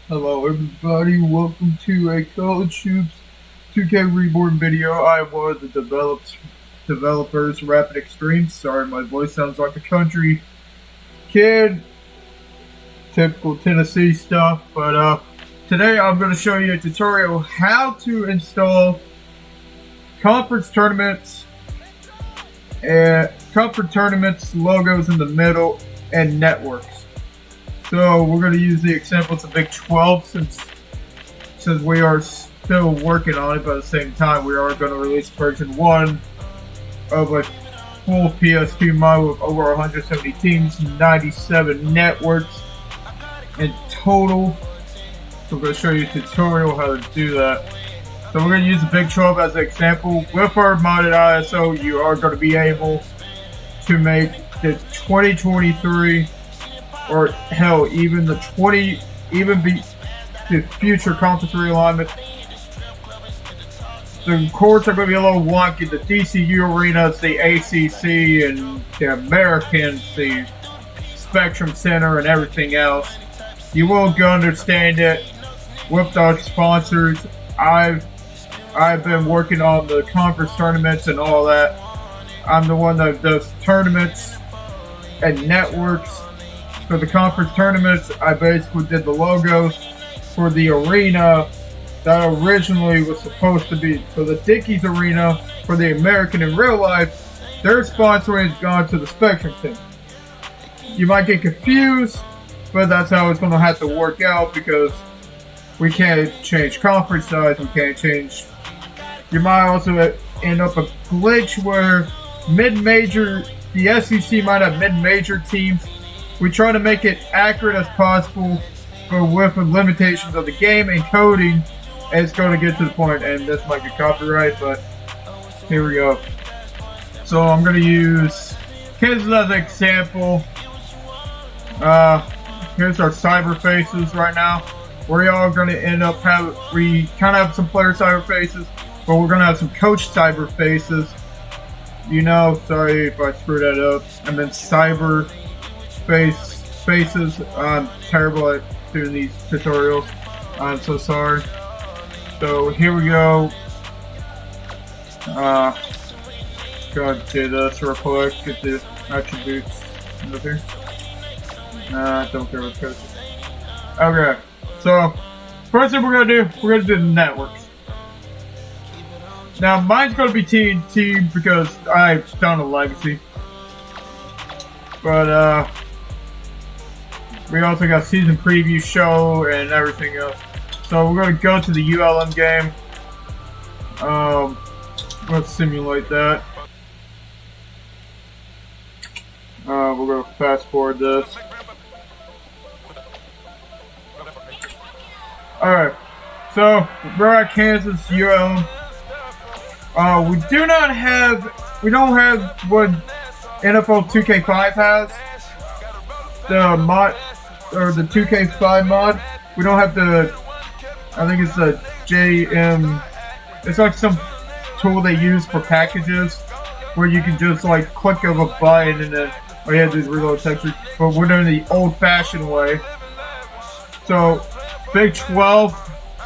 Hello everybody, welcome to a College Hoops 2K Reborn video. I am one of the developers, Rapid Extremes. Sorry, my voice sounds like a country kid. Typical Tennessee stuff, but today I'm going to show you a tutorial how to install conference tournaments logos in the middle, and networks. So we're going to use the examples of Big 12 since we are still working on it, but at the same time we are going to release version 1 of a full PS2 mod with over 170 teams, 97 networks in total. So we're going to show you a tutorial how to do that. So we're going to use the Big 12 as an example. With our modded ISO, you are going to be able to make the 2023 or hell, even the future conference realignment. The courts are going to be a little wonky. The DCU arenas, the ACC, and the Americans, the Spectrum Center, and everything else. You won't understand it with our sponsors. I've been working on the conference tournaments and all that. I'm the one that does tournaments and networks. For the conference tournaments, I basically did the logos for the arena that originally was supposed to be. So the Dickies Arena for the American in real life, their sponsoring has gone to the Spectrum Center. You might get confused, but that's how it's going to have to work out because we can't change conference size, we can't change. You might also end up a glitch where mid-major, the SEC might have mid-major teams. We try to make it accurate as possible, but with the limitations of the game and coding, it's going to get to the point, and this might get copyright, but here we go. So I'm going to use Kansas as an example. Here's our cyber faces right now. We're all going to end up we kind of have some player cyber faces, but we're going to have some coach cyber faces. Sorry if I screwed that up. And then cyber faces. I'm terrible at doing these tutorials. I'm so sorry. So here we go. Go do this real quick. Get the attributes over here. I don't care what coaches. Okay. So first thing we're gonna do the networks. Now mine's gonna be TNT because I've done a legacy. But we also got season preview show and everything else. So we're gonna go to the ULM game. Let's simulate that. We're gonna fast forward this. Alright, so we're at Kansas ULM. We don't have what NFL 2K5 has. The mod, or the 2K5 mod. We don't have I think it's the JM. It's like some tool they use for packages where you can just like click of a button and then all you have to do is reload textures. But we're doing the old-fashioned way. So Big 12.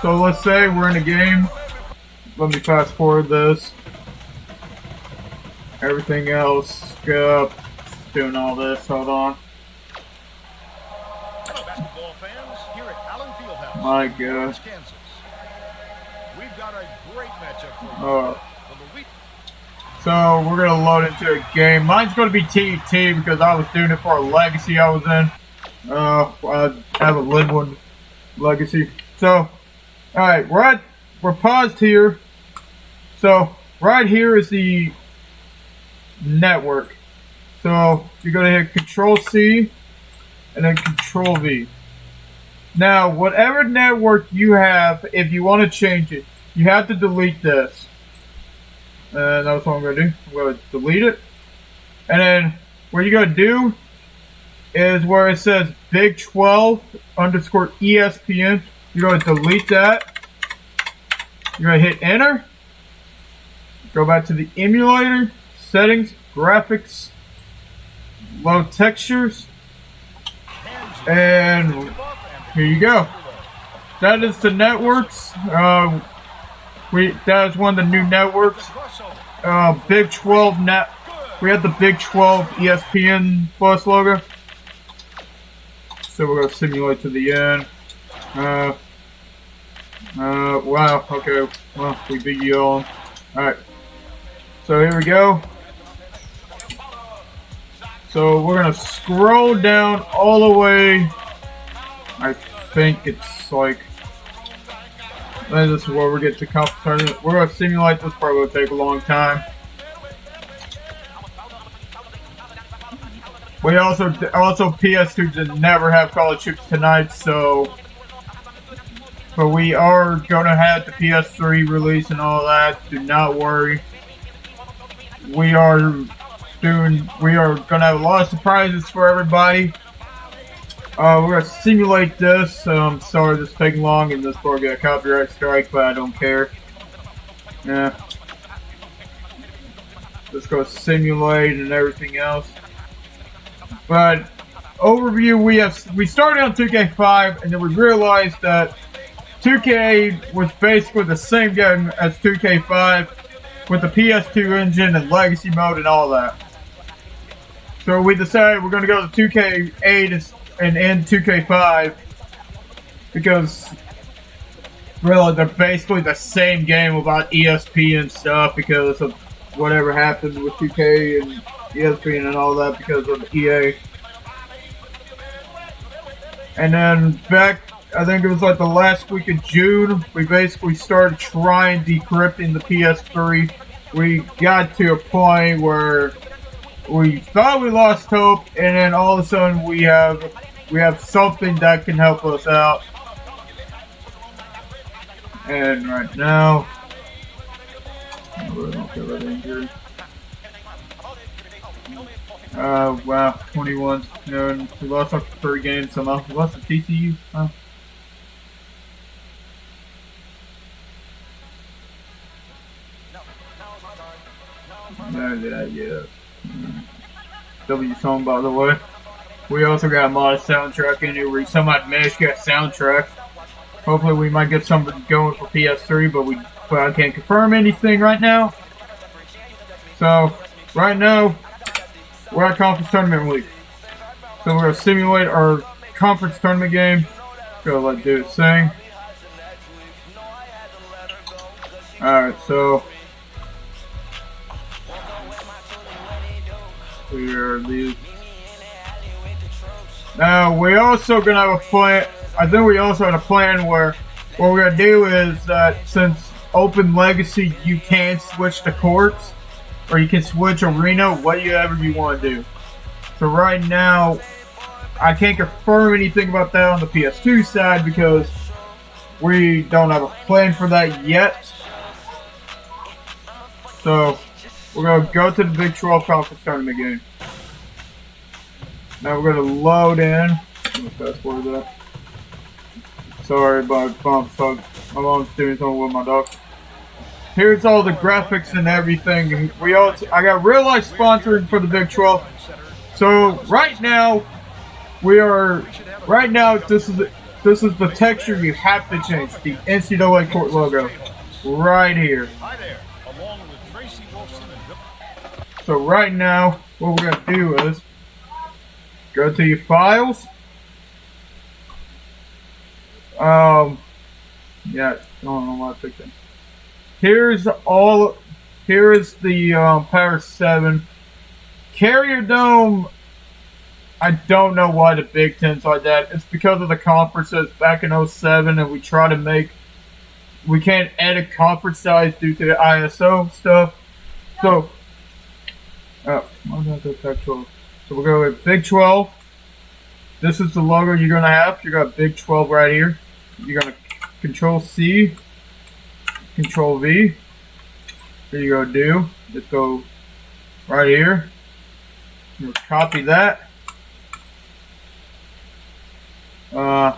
So let's say we're in a game. Let me fast forward this. Everything else, skip. Doing all this. Hold on. My God. We've got a great matchup. So we're gonna load into a game. Mine's gonna be TT because I was doing it for a legacy I was in. I have a Linwood legacy. So, all right, we're paused here. So right here is the network. So you're gonna hit Control C and then Control V. Now, whatever network you have, if you want to change it, you have to delete this. And that's what I'm going to do. I'm going to delete it. And then what you're going to do is where it says Big 12 underscore ESPN. You're going to delete that. You're going to hit enter. Go back to the emulator, settings, graphics, load textures, and here you go. that is the networks. That is one of the new networks. Big 12 net. We have the Big 12 ESPN Plus logo. So we're gonna simulate to the end. Wow. Okay. Well, we beat you all. All right. So here we go. So we're gonna scroll down all the way. I think it's like. This is where we get to Conf Court. We're gonna simulate this. Probably will take a long time. We also PS2 did never have college hoops tonight, so. But we are gonna have the PS3 release and all that. Do not worry. We are gonna have a lot of surprises for everybody. We're gonna simulate this. Sorry this is taking long and this will get a copyright strike, but I don't care. Yeah. Let's go simulate and everything else. But overview, we started on 2K5 and then we realized that 2K was basically the same game as 2K5 with the PS2 engine and legacy mode and all that. So we decided we're going to go to 2K8 and end 2K5 because really they're basically the same game without ESP and stuff because of whatever happened with 2K and ESPN and all that because of EA. And then back, I think it was like the last week of June, we basically started trying decrypting the PS3. We got to a point where we thought we lost hope, and then all of a sudden we have something that can help us out. And right now, I really don't care about injury. Wow, 21. No, we lost our 3 games somehow. We lost to TCU. Huh? Yeah. W song, by the way. We also got a mod soundtrack in here. We somehow managed to get a soundtrack. Hopefully, we might get something going for PS3, but I can't confirm anything right now. So, right now, we're at Conference Tournament Week. So, we're going to simulate our Conference Tournament game. Go let do its thing. Alright, so. Here these. Now, we also going to have a plan. I think we also had a plan where what we're going to do is that since Open Legacy, you can switch the courts. Or you can switch arena, whatever you want to do. So right now, I can't confirm anything about that on the PS2 side because we don't have a plan for that yet. So we're going to go to the Big 12 Conference Tournament game. Now we're going to load in. Fast forward that. Sorry about bumps. So my mom's doing something with my dog. Here's all the graphics and everything. I got real life sponsored for the Big 12. So right now, this is the texture you have to change. The NCAA court logo, right here. So right now, what we're gonna do is go to your files. Yeah, I don't know why I picked that. Here is the Power 7 Carrier Dome. I don't know why the Big Ten's like that. It's because of the conferences back in 07, and we can't edit conference size due to the ISO stuff. So, why did I go Pac 12? So we'll go with Big 12. This is the logo you're gonna have. You got Big 12 right here. You're gonna Control C. Control V. There you go, do. Just go right here. You'll copy that. Yeah,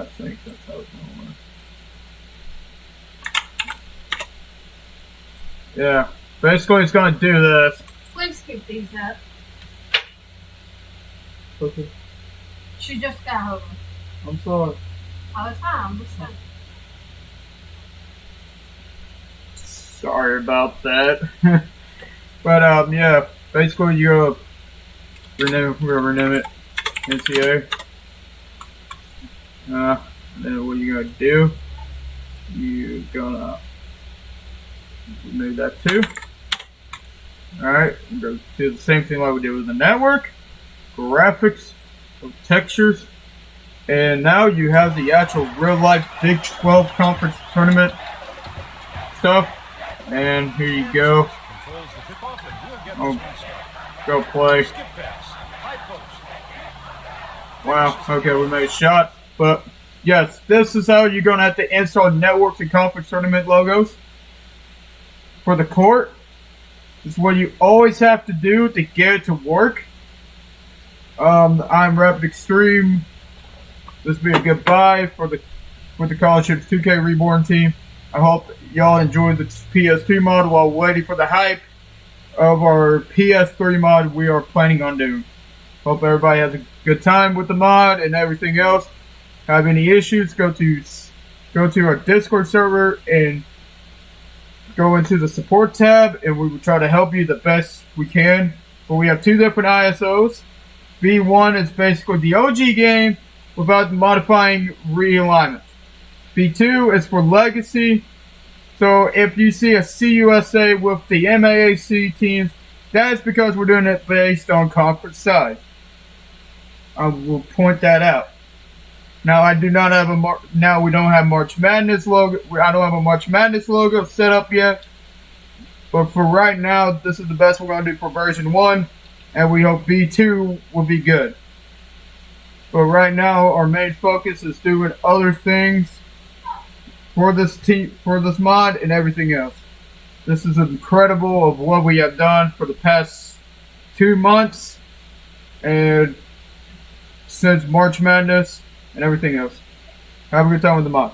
I think that's how it's going to work. Yeah, basically it's going to do this. Please scoop these up. Okay. She just got home. I'm sorry. Sorry about that. But yeah, basically you rename it NCA. Then what you're gonna do? You're gonna remove that too. Alright, go do the same thing like we did with the network. Graphics, textures, and now you have the actual real life Big 12 conference tournament stuff. And here you go. Oh, go play. Wow, okay, we made a shot. But yes, this is how you're going to have to install networks and conference tournament logos. For the court, this is what you always have to do to get it to work. I'm Rapid Extreme. This will be a goodbye for the College Ships 2K Reborn team. I hope y'all enjoyed the PS2 mod while waiting for the hype of our PS3 mod we are planning on doing. Hope everybody has a good time with the mod and everything else. Have any issues, go to our Discord server and go into the support tab, and we will try to help you the best we can. But we have two different ISOs. B1 is basically the OG game without modifying realignment. B2 is for Legacy. So if you see a CUSA with the MAAC teams, that is because we're doing it based on conference size. I will point that out. Now I do not have now we don't have March Madness logo. I don't have a March Madness logo set up yet. But for right now, this is the best we're going to do for version 1, and we hope B2 will be good. But right now, our main focus is doing other things for this team, for this mod, and everything else. This is incredible of what we have done for the past 2 months, and since March Madness and everything else. Have a good time with the mod.